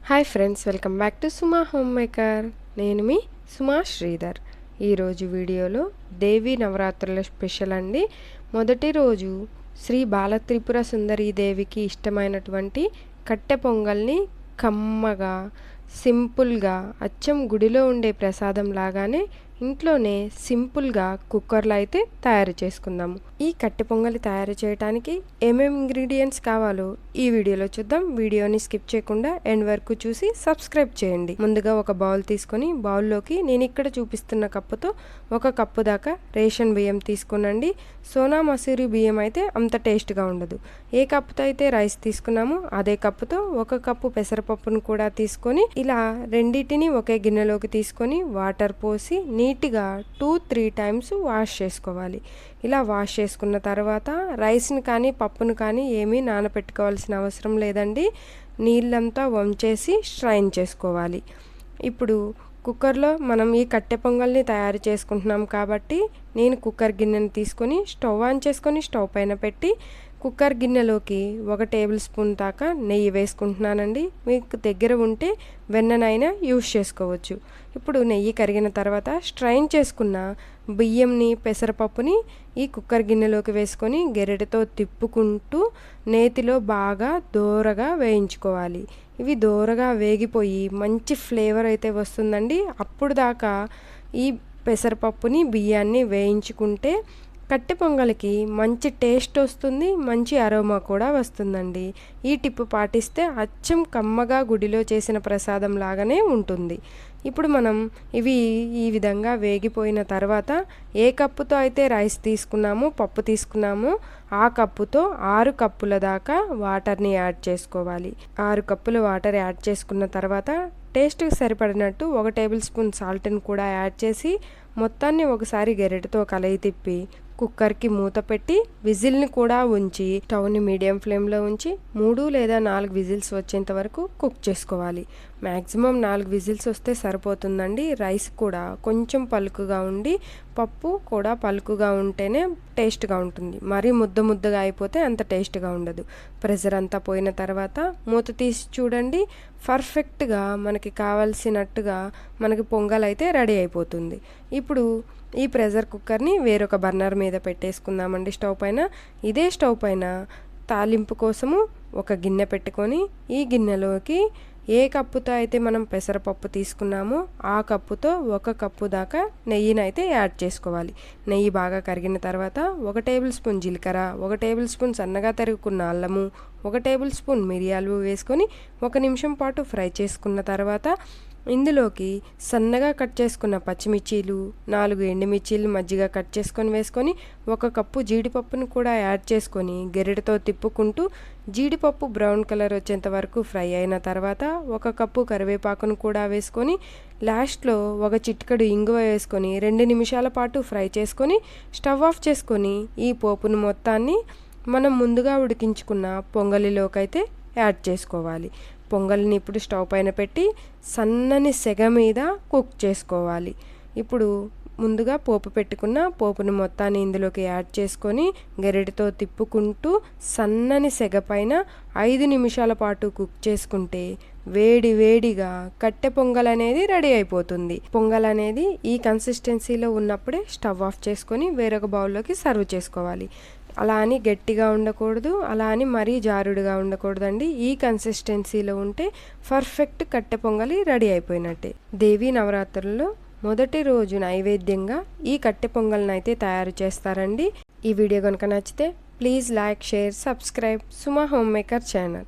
Hi friends, welcome back to Suma home maker. నేను మీ సుమా శ్రీధర్. ఈరోజు వీడియోలో దేవి నవరాత్రుల స్పెషల్ అండి. మొదటి రోజు శ్రీ బాలత్రిపుర సుందరీ దేవికి ఇష్టమైనటువంటి కట్టె పొంగల్ని కమ్మగా సింపుల్గా అచ్చం గుడిలో ఉండే ప్రసాదం లాగానే ఇంట్లోనే సింపుల్గా కుక్కర్లో అయితే తయారు చేసుకుందాము. ఈ కట్టె పొంగలి తయారు చేయడానికి ఏమేమి ఇంగ్రీడియంట్స్ కావాలో ఈ వీడియోలో చూద్దాం. వీడియోని స్కిప్ చేయకుండా ఎండ్ వరకు చూసి సబ్స్క్రైబ్ చేయండి. ముందుగా ఒక బౌల్ తీసుకొని బౌల్లోకి నేను ఇక్కడ చూపిస్తున్న కప్పుతో 1 కప్పు దాకా రేషన్ బియ్యం తీసుకునండి. సోనా మసూరి బియ్యం అయితే అంత టేస్ట్గా ఉండదు. ఏ కప్పుతో అయితే రైస్ తీసుకున్నామో అదే కప్పుతో 1 కప్పు పెసరపప్పును కూడా తీసుకొని ఇలా రెండింటిని ఒకే గిన్నెలోకి తీసుకొని వాటర్ పోసి నీట్గా 2-3 టైమ్స్ వాష్ చేసుకోవాలి. ఇలా వాష్ చేసుకున్న తర్వాత రైస్ని కానీ పప్పును కానీ ఏమీ నానబెట్టుకోవాల్సిన అవసరం లేదండి. నీళ్ళంతా వంచేసి స్ట్రైన్ చేసుకోవాలి. ఇప్పుడు కుక్కర్లో మనం ఈ కట్టె పొంగల్ని తయారు చేసుకుంటున్నాం కాబట్టి నేను కుక్కర్ గిన్నెని తీసుకొని స్టవ్ ఆన్ చేసుకొని స్టవ్ పైన పెట్టి కుక్కర్ గిన్నెలోకి 1 టేబుల్ స్పూన్ దాకా నెయ్యి వేసుకుంటున్నానండి. మీకు దగ్గర ఉంటే వెన్ననైనా యూస్ చేసుకోవచ్చు. ఇప్పుడు నెయ్యి కరిగిన తర్వాత స్ట్రైన్ చేసుకున్న బియ్యంని పెసరపప్పుని ఈ కుక్కర్ గిన్నెలోకి వేసుకొని గెరెటతో తిప్పుకుంటూ నేతిలో బాగా దోరగా వేయించుకోవాలి. ఇవి దోరగా వేగిపోయి మంచి ఫ్లేవర్ అయితే వస్తుందండి. అప్పుడు దాకా ఈ పెసరపప్పుని బియ్యాన్ని వేయించుకుంటే కట్టె పొంగలికి మంచి టేస్ట్ వస్తుంది, మంచి అరోమా కూడా వస్తుందండి. ఈ టిప్ పాటిస్తే అచ్చం కమ్మగా గుడిలో చేసిన ప్రసాదం లాగానే ఉంటుంది. ఇప్పుడు మనం ఇవి ఈ విధంగా వేగిపోయిన తర్వాత ఏ కప్పుతో అయితే రైస్ తీసుకున్నామో పప్పు తీసుకున్నామో ఆ కప్పుతో 6 కప్పుల దాకా వాటర్ని యాడ్ చేసుకోవాలి. 6 కప్పుల వాటర్ యాడ్ చేసుకున్న తర్వాత టేస్ట్కి సరిపడినట్టు 1 టేబుల్ స్పూన్ సాల్ట్ని కూడా యాడ్ చేసి మొత్తాన్ని ఒకసారి గెరెటతో కలయి తిప్పి కుక్కర్కి మూత పెట్టి విజిల్ని కూడా ఉంచి స్టవ్ని మీడియం ఫ్లేమ్లో ఉంచి 3 లేదా 4 విజిల్స్ వచ్చేంత వరకు కుక్ చేసుకోవాలి. మ్యాక్సిమం 4 విజిల్స్ వస్తే సరిపోతుందండి. రైస్ కూడా కొంచెం పలుకుగా ఉండి పప్పు కూడా పలుకుగా ఉంటేనే టేస్ట్గా ఉంటుంది. మరీ ముద్దగా అయిపోతే అంత టేస్ట్గా ఉండదు. ప్రెషర్ అంతా పోయిన తర్వాత మూత తీసి చూడండి. పర్ఫెక్ట్గా మనకి కావాల్సినట్టుగా మనకి పొంగల్ అయితే రెడీ అయిపోతుంది. ఇప్పుడు ఈ ప్రెషర్ కుక్కర్ని వేరొక బర్నర్ మీద పెట్టేసుకుందామండి స్టవ్ పైన. ఇదే స్టవ్ పైన తాలింపు కోసము ఒక గిన్నె పెట్టుకొని ఈ గిన్నెలోకి ఏ కప్పుతో అయితే మనం పెసరపప్పు తీసుకున్నామో ఆ కప్పుతో 1 కప్పు దాకా నెయ్యిని అయితే యాడ్ చేసుకోవాలి. నెయ్యి బాగా కరిగిన తర్వాత 1 టేబుల్ స్పూన్ జీలకర్ర, 1 టేబుల్ స్పూన్ సన్నగా తరుగుకున్న అల్లము, 1 టేబుల్ స్పూన్ మిరియాలు వేసుకొని 1 నిమిషం పాటు ఫ్రై చేసుకున్న తర్వాత ఇందులోకి సన్నగా కట్ చేసుకున్న పచ్చిమిర్చీలు, 4 ఎండుమిర్చీలు మజ్జిగ కట్ చేసుకొని వేసుకొని 1 కప్పు జీడిపప్పును కూడా యాడ్ చేసుకొని గెరెటతో తిప్పుకుంటూ జీడిపప్పు బ్రౌన్ కలర్ వచ్చేంత వరకు ఫ్రై అయిన తర్వాత 1 కప్పు కరివేపాకును కూడా వేసుకొని లాస్ట్లో 1 చిటికెడు ఇంగువ వేసుకొని 2 నిమిషాల పాటు ఫ్రై చేసుకొని స్టవ్ ఆఫ్ చేసుకొని ఈ పోపును మొత్తాన్ని మనం ముందుగా ఉడికించుకున్న పొంగలిలోకైతే యాడ్ చేసుకోవాలి. పొంగల్ని ఇప్పుడు స్టవ్ పైన పెట్టి సన్నని సెగ మీద కుక్ చేసుకోవాలి. ఇప్పుడు ముందుగా పోపు పెట్టుకున్న పోపును మొత్తాన్ని ఇందులోకి యాడ్ చేసుకొని గెరెటతో తిప్పుకుంటూ సన్నని సెగ పైన 5 నిమిషాల పాటు కుక్ చేసుకుంటే వేడిగా కట్టె పొంగల్ అనేది రెడీ అయిపోతుంది. పొంగల్ అనేది ఈ కన్సిస్టెన్సీలో ఉన్నప్పుడే స్టవ్ ఆఫ్ చేసుకొని వేరొక బౌల్లోకి సర్వ్ చేసుకోవాలి. అలా అని గట్టిగా ఉండకూడదు, అలా అని మరీ జారుడుగా ఉండకూడదండి. ఈ కన్సిస్టెన్సీలో ఉంటే పర్ఫెక్ట్ కట్టె పొంగలి రెడీ అయిపోయినట్టే. దేవీ నవరాత్రుల్లో మొదటి రోజు నైవేద్యంగా ఈ కట్టె పొంగల్ని అయితే తయారు చేస్తారండి. ఈ వీడియో కనుక నచ్చితే please like, share, subscribe Suma home maker channel.